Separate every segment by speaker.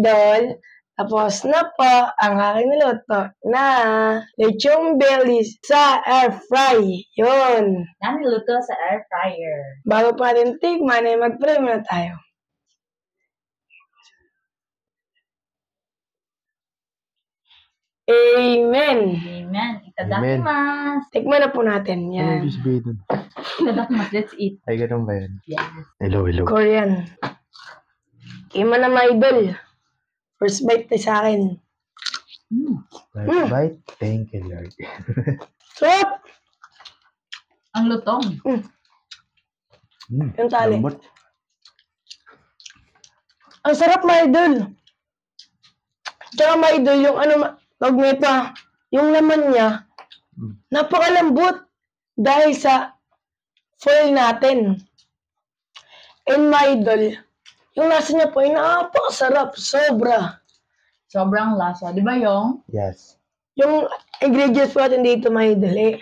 Speaker 1: idol. Tapos na po ang aking niluto na lechong belly sa air fry. Yun.
Speaker 2: Niluto sa air fryer.
Speaker 1: Bago pa natin tikman, ay mag-pray muna tayo. Amen.
Speaker 2: Amen. Itadakimasu.
Speaker 1: Tikman na po natin. Yan.
Speaker 2: Itadakimasu. Let's eat.
Speaker 3: Ay, ganun ba yan?
Speaker 2: Yes.
Speaker 3: Hello.
Speaker 1: Korean. Tikman na mga idol. First bite tayo sa akin.
Speaker 3: First bite. Thank you, Lord.
Speaker 1: Sarap!
Speaker 2: Ang lutong.
Speaker 1: Yung tali.
Speaker 3: Lambot.
Speaker 1: Ang sarap mga idol. Tsaka mga idol, yung tawag nito, yung laman niya, napakalambot dahil sa foil natin. And mga idol, yung lasa niya po ay napakasarap, sobra.
Speaker 2: Sobrang lasa. Di ba yung?
Speaker 3: Yes.
Speaker 1: Yung ingredients po natin dito mga idol,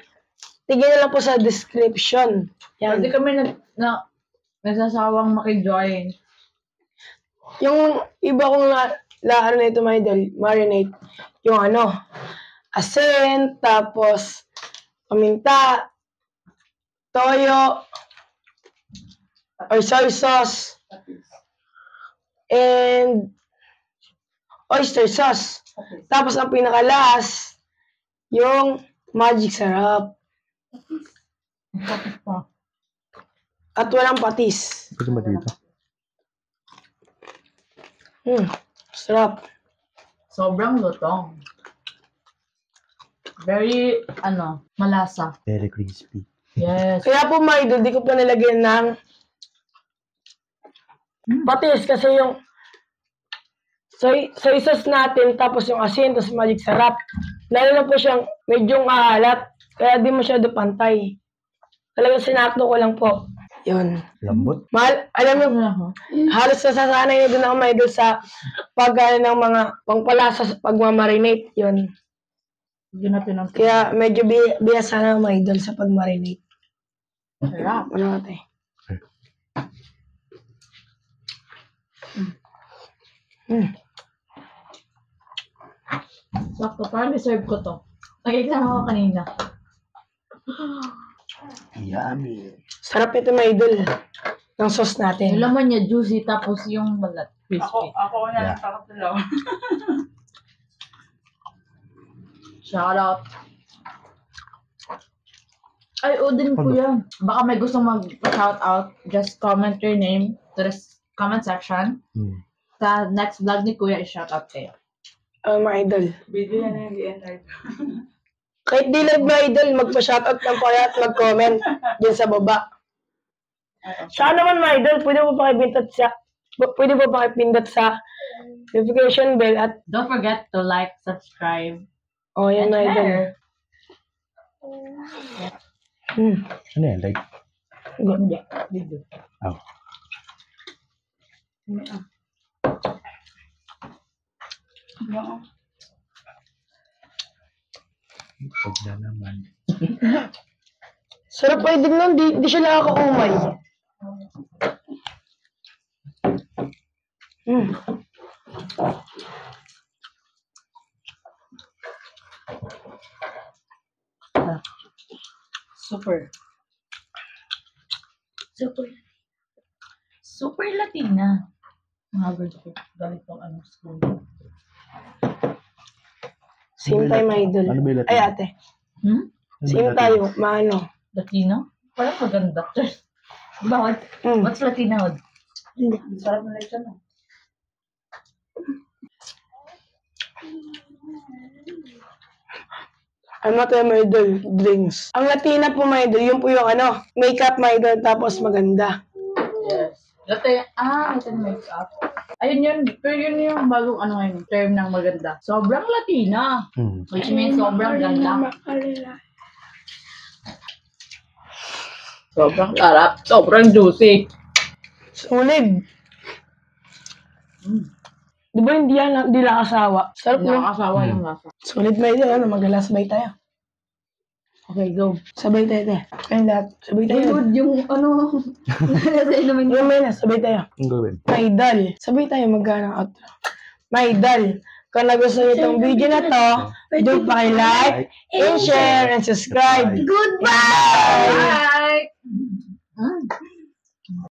Speaker 1: tignan na lang po sa description. Yan.
Speaker 2: Hindi kami nagsasawang makijoin.
Speaker 1: Yung iba kong ano na ito mga idol, marinate. Yung asin, tapos paminta, toyo, or soy sauce, and oyster sauce. Tapos ang pinakalas, yung magic syrup. At walang patis.
Speaker 3: Ito ba dito?
Speaker 1: Sarap.
Speaker 2: Sobrang lutong. Very, malasa.
Speaker 3: Very crispy.
Speaker 2: Yes.
Speaker 1: Kaya po mga idol, di ko pa nilagyan ng patis kasi yung soy sauce natin, tapos yung asin, tapos magic syrup. Lalo na po siyang medyo alat, kaya di masyado pantay. Talagang sinakto ko lang po. Yun.
Speaker 3: Lambot.
Speaker 1: Alam mo, halos nasasanay na din ako mga idol sa ng mga pangpalasa sa pagmamarinate. Yun. Kaya medyo biyasa na mga idol sa pagmarinate.
Speaker 2: Sarap.
Speaker 1: Ano natin?
Speaker 2: Sakto, parang deserve ko to. Nag-exam ako kanina.
Speaker 3: Yummy.
Speaker 1: Sarap ito mga idol. Ng sauce natin.
Speaker 2: Yung laman niya juicy, tapos yung balat crispy.
Speaker 4: Ako na lang takot
Speaker 2: Shout out. Ay, Odin ko yan. Baka may gusto mag-shout out, just comment your name to the comment section. Sa next vlog ni Kuya, i-shout out kayo.
Speaker 1: Mga idol.
Speaker 4: Video yan yung DNR.
Speaker 1: Kahit di live mga idol, magpa-shoutout lang po kayo at mag-comment dyan sa baba. Saan naman mga idol, pwede po pakipindot sa notification bell at
Speaker 2: Don't forget to like, subscribe,
Speaker 1: yan
Speaker 2: and
Speaker 1: mga idol.
Speaker 2: share.
Speaker 3: Ano yan? Like?
Speaker 2: Hindi. Video.
Speaker 3: Oh. Huwag na naman.
Speaker 1: Sarap pa din nun, di siya nakakaumay.
Speaker 2: Super Latina. Mga girls ko, galit pang school.
Speaker 1: Same tayo mga idol.
Speaker 3: Ano ba yung Latino?
Speaker 1: Ay ate. Same tayo, maano.
Speaker 2: Latino? Parang maganda. Bakit? What's Latino?
Speaker 1: Hindi.
Speaker 2: Sarap na lechon na.
Speaker 1: Ano tayo mga idol? Drinks. Ang Latina po mga idol, yun po yung makeup mga idol, tapos maganda.
Speaker 2: Yes. Latin makeup. Ayun yun. Pero yun yung bagong ngayon, term ng maganda. Sobrang Latina. Which means sobrang ganda. Sobrang sarap. Sobrang juicy.
Speaker 1: Sulit. Di ba hindi nakasawa? Sarap no?
Speaker 2: Nakakasawa yung lasa.
Speaker 1: Sulit mga idol, magalas sabay tayo.
Speaker 2: Okay, go.
Speaker 1: Sabay tayo, te. Kayong lahat. Sabay tayo.
Speaker 2: Yung
Speaker 1: Yung may na, sabay tayo.
Speaker 3: Ang gawin?
Speaker 1: Mga idol. Sabay tayo outro. my idol. Kung nagustuhan niyo itong video na to, do paki-like, and share, and subscribe.
Speaker 3: Bye.
Speaker 1: Goodbye!
Speaker 2: Bye!